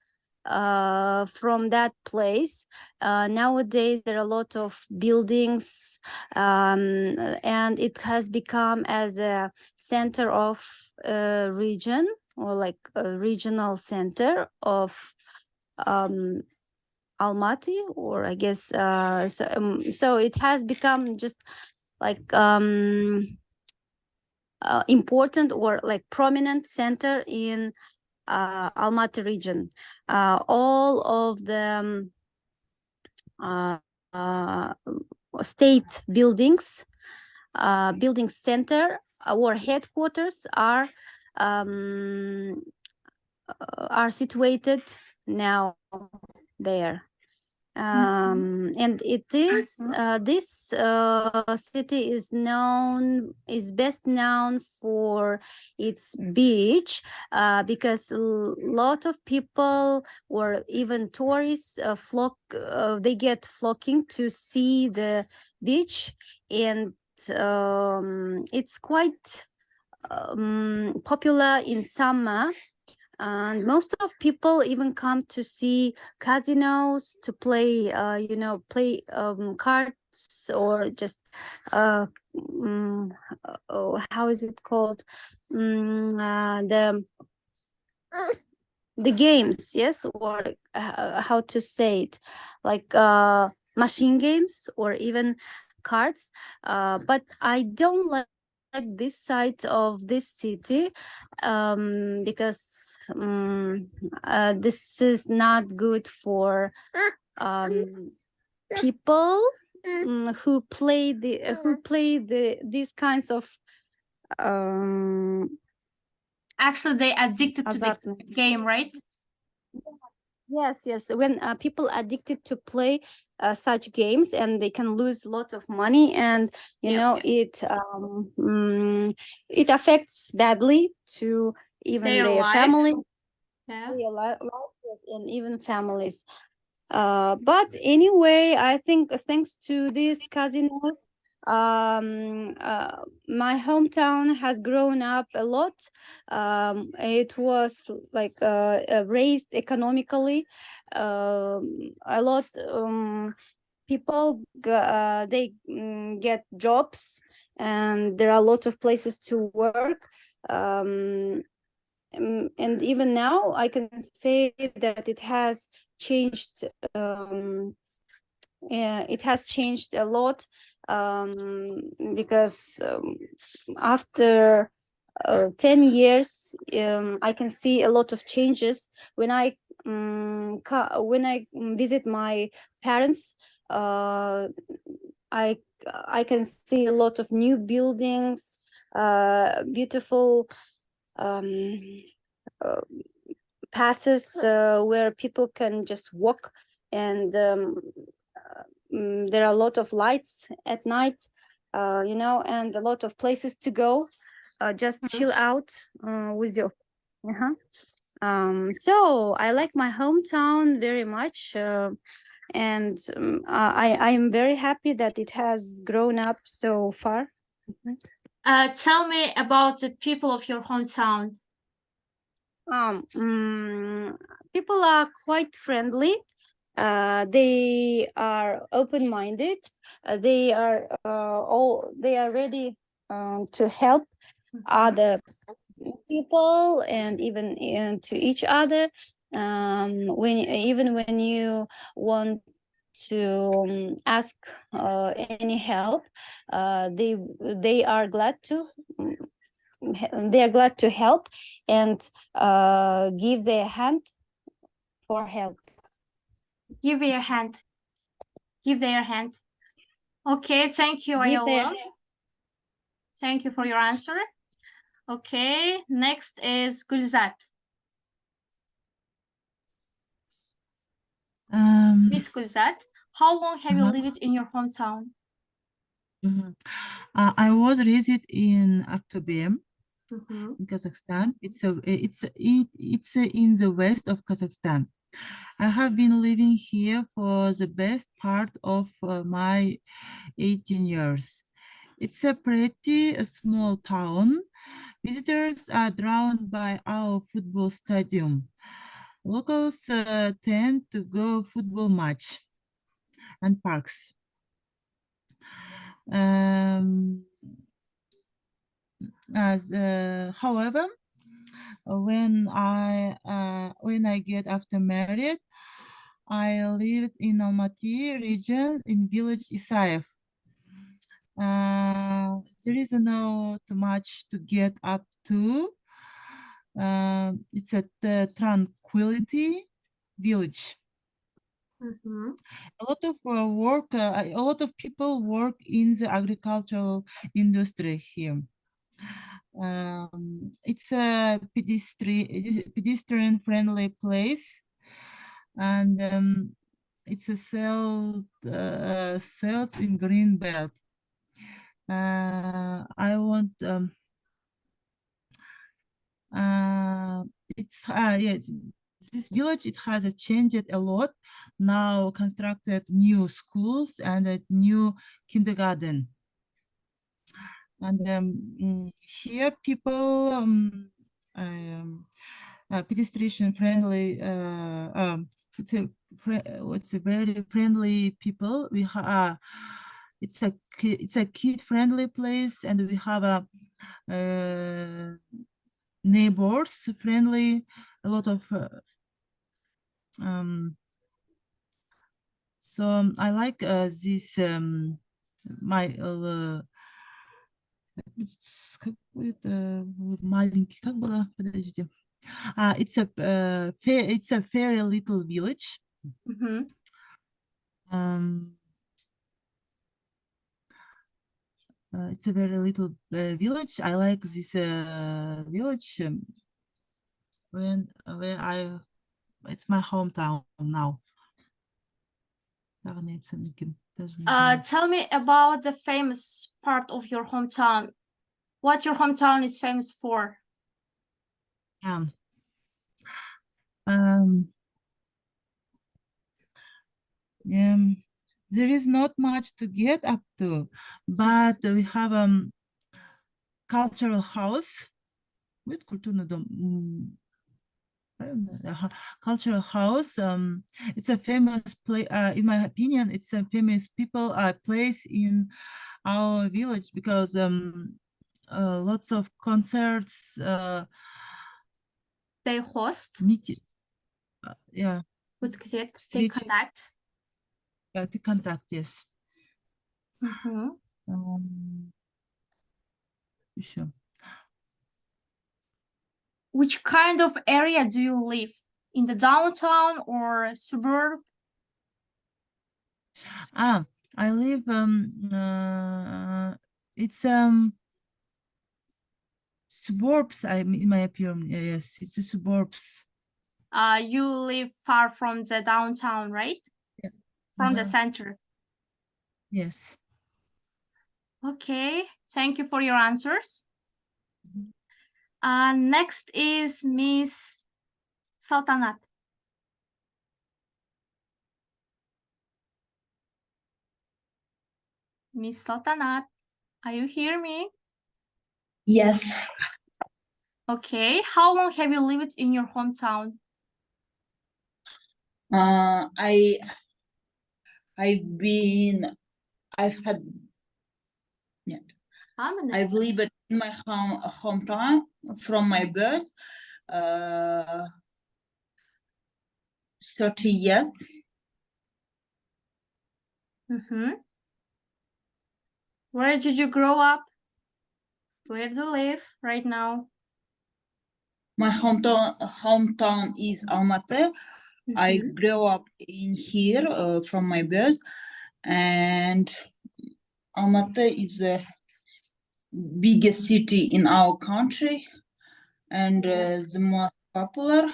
from that place. Nowadays there are a lot of buildings, and it has become as a center of a region, or like a regional center of Almaty, or I guess so it has become just like important or like prominent center in Almaty region. All of the state buildings, building center or headquarters are situated now there. And it is this city is best known for its beach, because a lot of people or even tourists they get flocking to see the beach, and it's quite popular in summer. And most of people even come to see casinos, to play play cards, or just how is it called, the games, yes, or how to say it, like machine games or even cards, but I don't like this side of this city, because this is not good for people who play these kinds of Actually, they addicted to the azartment. game, right? Yes. When people addicted to play such games, and they can lose lots of money, and it affects badly to even Their their life. family, Yeah. their lives, and even families. But anyway, I think thanks to these casinos, my hometown has grown up a lot. It was like raised economically. A lot people they get jobs, and there are a lot of places to work. And even now I can say that it has changed. It has changed a lot, because after 10 years I can see a lot of changes when I visit my parents. I can see a lot of new buildings, beautiful passes where people can just walk, and there are a lot of lights at night, and a lot of places to go, just chill out with your so I like my hometown very much, and I am very happy that it has grown up so far. Tell me about the people of your hometown. People are quite friendly. They are open-minded. They are ready to help other people, and even to each other. even when you want to ask any help, they are glad to help and give their hand for help. Give their hand. Give their hand. Okay, thank you, Give their- Ayala. Thank you for your answer. Okay, next is Gulzat. Miss Gulzat, how long have you lived in your hometown? I was raised in Aktobe, in Kazakhstan. It's in the west of Kazakhstan. I have been living here for the best part of my 18 years. It's a pretty small town. Visitors are drawn by our football stadium. Locals tend to go football match and parks. However, when I get after married, I lived in Almaty region in village Isaev. There is not much to get up to. It's a tranquility village. A lot of people work in the agricultural industry here. It's a pedestrian friendly place, and it's a cells in green belt. I want this village, it has changed a lot. Now constructed new schools and a new kindergarten. And here people pedestrian friendly. It's a very friendly people. We have it's a kid friendly place, and we have a neighbors friendly. A lot of so I like this my маленький, как было? Подождите. It's a very little village. It's a very little village. I like this village it's my hometown now. Tell me about the famous part of your hometown. What your hometown is famous for? There is not much to get up to, but we have cultural house with культурный дом. Cultural house. It's a famous place. In my opinion, it's a famous place in our village because lots of concerts. They host. Yeah. They conduct. The contact, yes. Sure. Which kind of area do you live? In the downtown or suburb? I live it's suburbs. In my opinion, yes, it's the suburbs. You live far from the downtown, right? Yeah. From the center. Yes. Okay, thank you for your answers. Next is Miss Saltanat. Miss Saltanat, are you hear me? Yes. Okay, how long have you lived in your hometown? I've lived in my hometown from my birth 30 years. Mm-hmm. Where did you grow up? Where do you live right now? My hometown is Almaty. I Mhm. grew up in here from my birth, and Almaty is the biggest city in our country and the most popular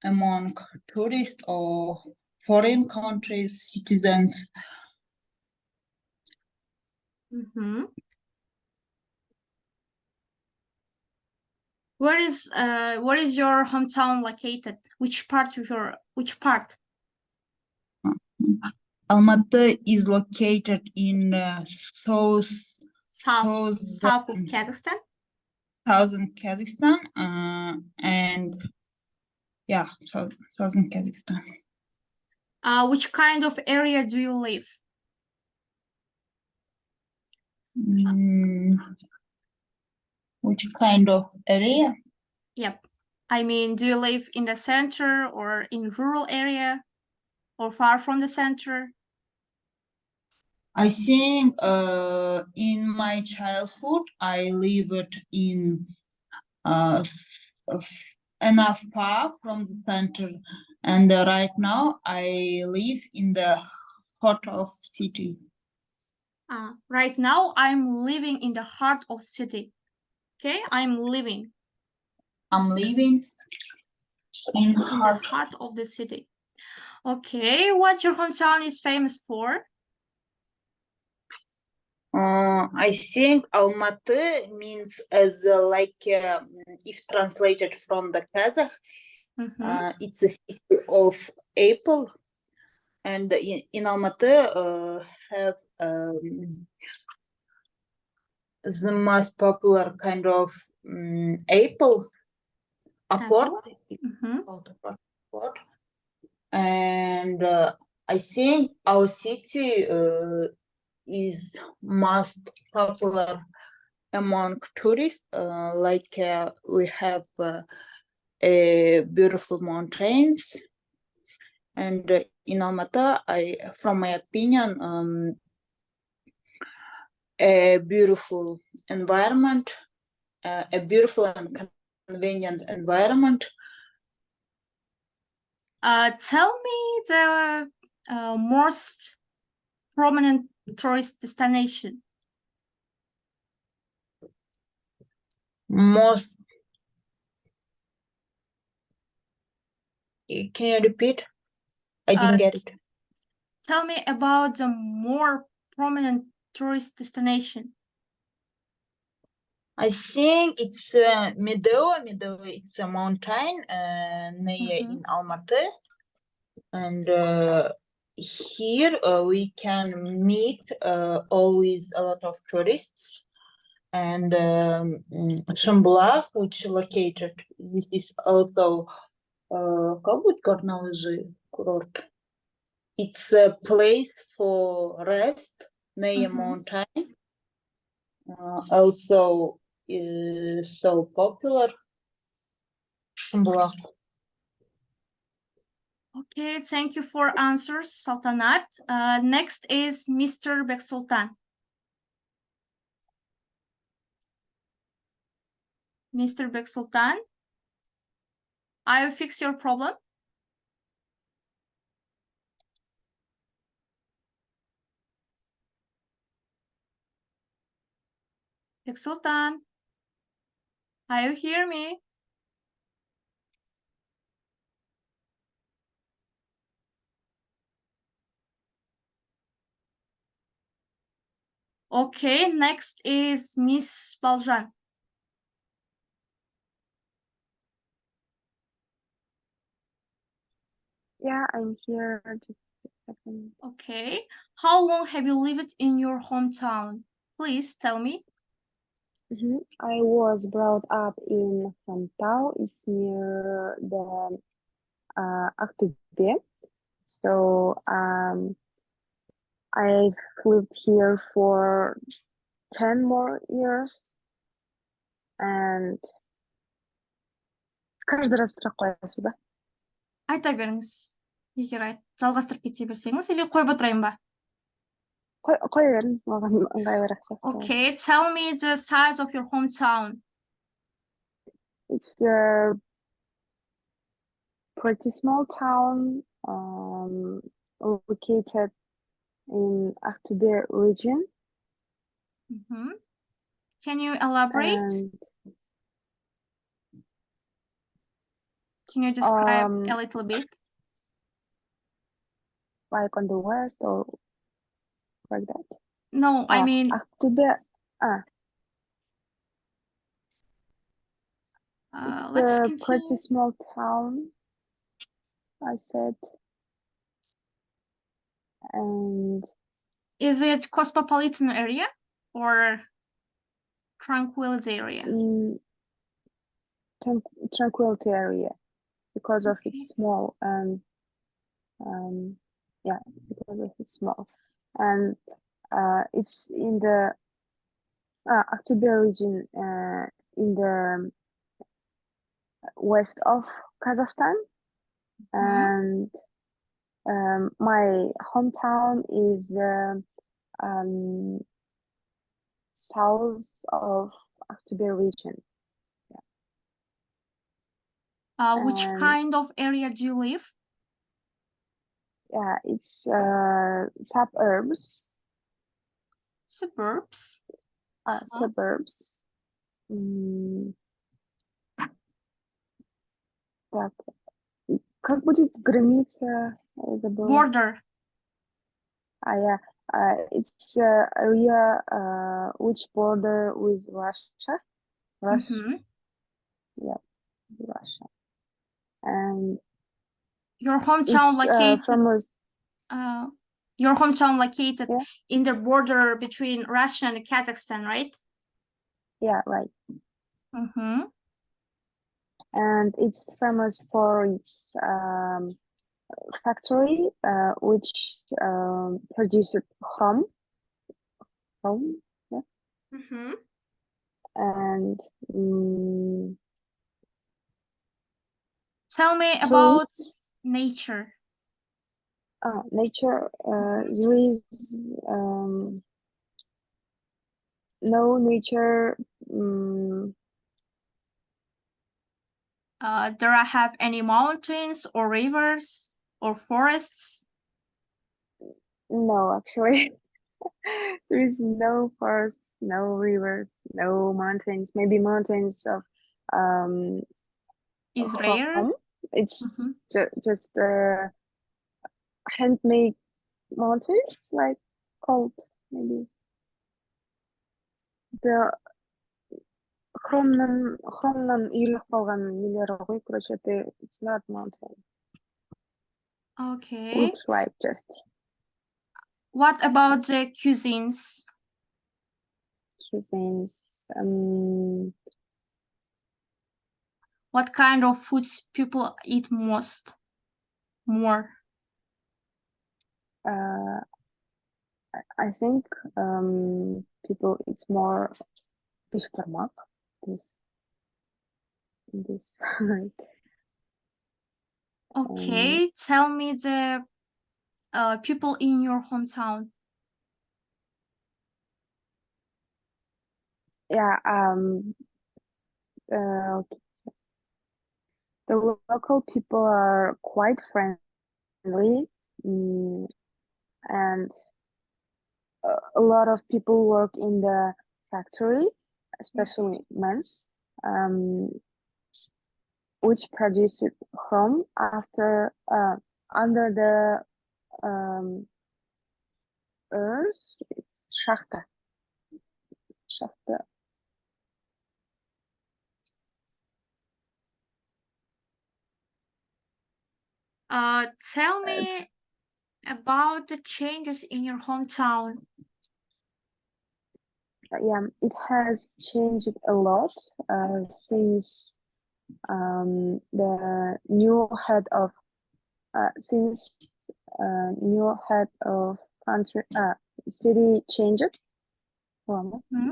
among tourists or foreign countries citizens. Mm-hmm. Where is your hometown located? Which part? Almaty is located in South southern of Kazakhstan. Kazakhstan, and yeah, southern Kazakhstan. Which kind of area do you live? Which kind of area? Yep. I mean, do you live in the center or in rural area or far from the center? I think in my childhood I lived in enough far from the center, and right now I live in the heart of city. Right now I'm living in the heart of city. Okay, I'm living in in the heart of the city. Okay, what your hometown is famous for? I think Almaty means as if translated from the Kazakh, it's a city of apple, and in Almaty have the most popular kind of apple, apple. And I think our city is most popular among tourists. We have beautiful mountains, and in Almaty, from my opinion, a beautiful environment, a beautiful and convenient environment. Tell me the most prominent tourist destination. Most. Can you repeat? I didn't get it. Tell me about the more prominent tourist destination. I think it's Meadow. It's a mountain near in Almaty, and here we can meet always a lot of tourists. And Шамбулак, which located, this is also как будет горные лыжи, курорт. It's a place for rest near mountain. Also so popular. Шамбулак. Okay, thank you for answers, Saltanat. Next is Mr. Beksultan. Mr. Beksultan, I will fix your problem. Beksultan, are you hear me? Okay, next is Miss Baljan. Yeah, I'm here. Just a second. Okay, how long have you lived in your hometown? Please tell me. I was brought up in Santau. It's near the Aktobe. So I've lived here for 10 more years. And каждый раз такое себя. Айта беріңіз. Егер жалғастырып кете берсеңіз, или қойып отырайын ба? Қоя беріңіз, маған ыңғайлырақ сияқты. Okay, tell me the size of your hometown. It's a pretty small town, located in Aktobe region. Mhm. Can you elaborate? And Can you describe Um, a little bit? like on the west or like that. No, I mean, Aktobe, it's let's a continue. pretty small town, I said. And Is it cosmopolitan area or tranquility area? tranquility area because of Okay. its small and yeah, because of its small. And it's in the Aktobe region in the west of Kazakhstan. And my hometown is the south of Aktobe region. Which And- kind of area do you live? Yeah, it's suburbs. Suburbs. Suburbs. Так, как будет граница? Я забыла. Border. Yeah. It's area which border with Russia. Russia. Mhm. Yeah, Russia. And Your hometown it's located. famous. Your hometown located Yeah. in the border between Russia and Kazakhstan, right? Yeah, right. Mm-hmm. And it's famous for its factory which produces chrome. Yeah. Mm-hmm. And Tell me about tourists, nature. nature. There is no nature. Do I have any mountains or rivers or forests? No, actually. There is no forests, no rivers, no mountains. Maybe mountains of Is rare. chrome. It's Mhm. just handmade mountains, like called maybe the хромнан үйіліп қалған нелері ғой, короче, it's not mountain. Okay. Looks like just What about the cuisines? cuisines. What kind of foods people eat more? I think people eat more bishkarmak. This like Okay, tell me the people in your hometown. yeah. The local people are quite friendly, and a lot of people work in the factory, especially men's, which produce chrome after under the earth. It's shachta. Tell me about the changes in your hometown. Yeah, it has changed a lot since the new head of country city changed. Hmm?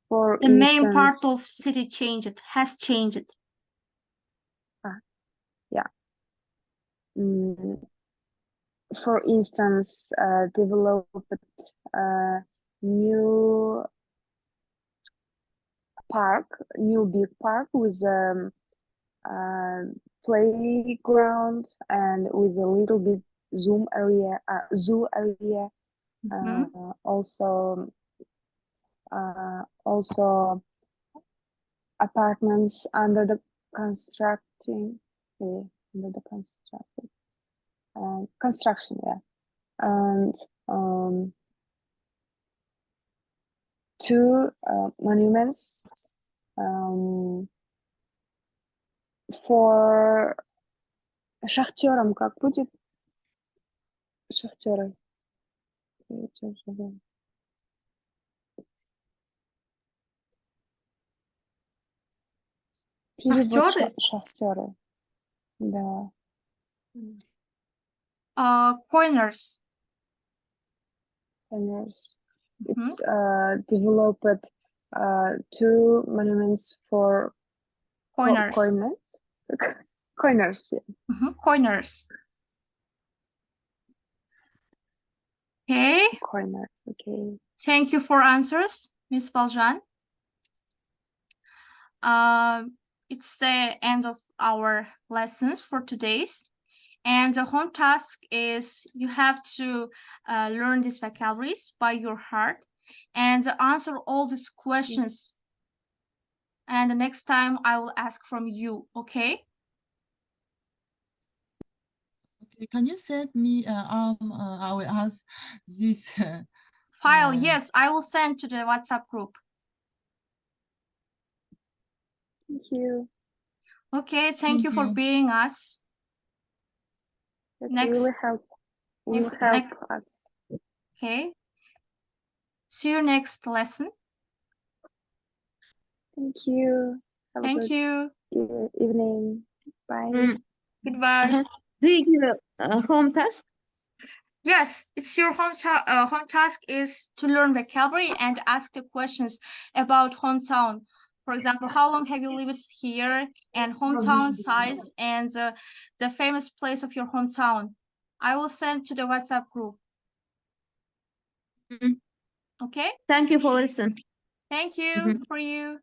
For The main instance, part of city has changed. for instance, developed new big park with playground and with a little bit zoo area. Also apartments under the construction, yeah, and two monuments for шахтерам. Как будет? Шахтеры. Перевод Шахтеры? шахтеры. Да. Coiners. Coiners. It's developed two monuments for Coiners. Coiners. Coiners. Okay. Coiners. Okay. Thank you for answers, Ms. Baljan. It's the end of our lessons for today's. And the home task is you have to learn these vocabularies by your heart and answer all these questions. And the next time I will ask from you, okay? Okay, can you send me I will ask this File, yes, I will send to the WhatsApp group. Thank you. Okay, thank you for being us. Yes, Next. will help us. Okay. See you next lesson. Thank you. Have Thank you. Evening. Bye. Goodbye. Do you give a home task? Yes, it's your home task is to learn vocabulary and ask the questions about hometown. For example, how long have you lived here, and hometown size, and the famous place of your hometown. I will send to the WhatsApp group. Okay? Thank you for listening. Thank you for you.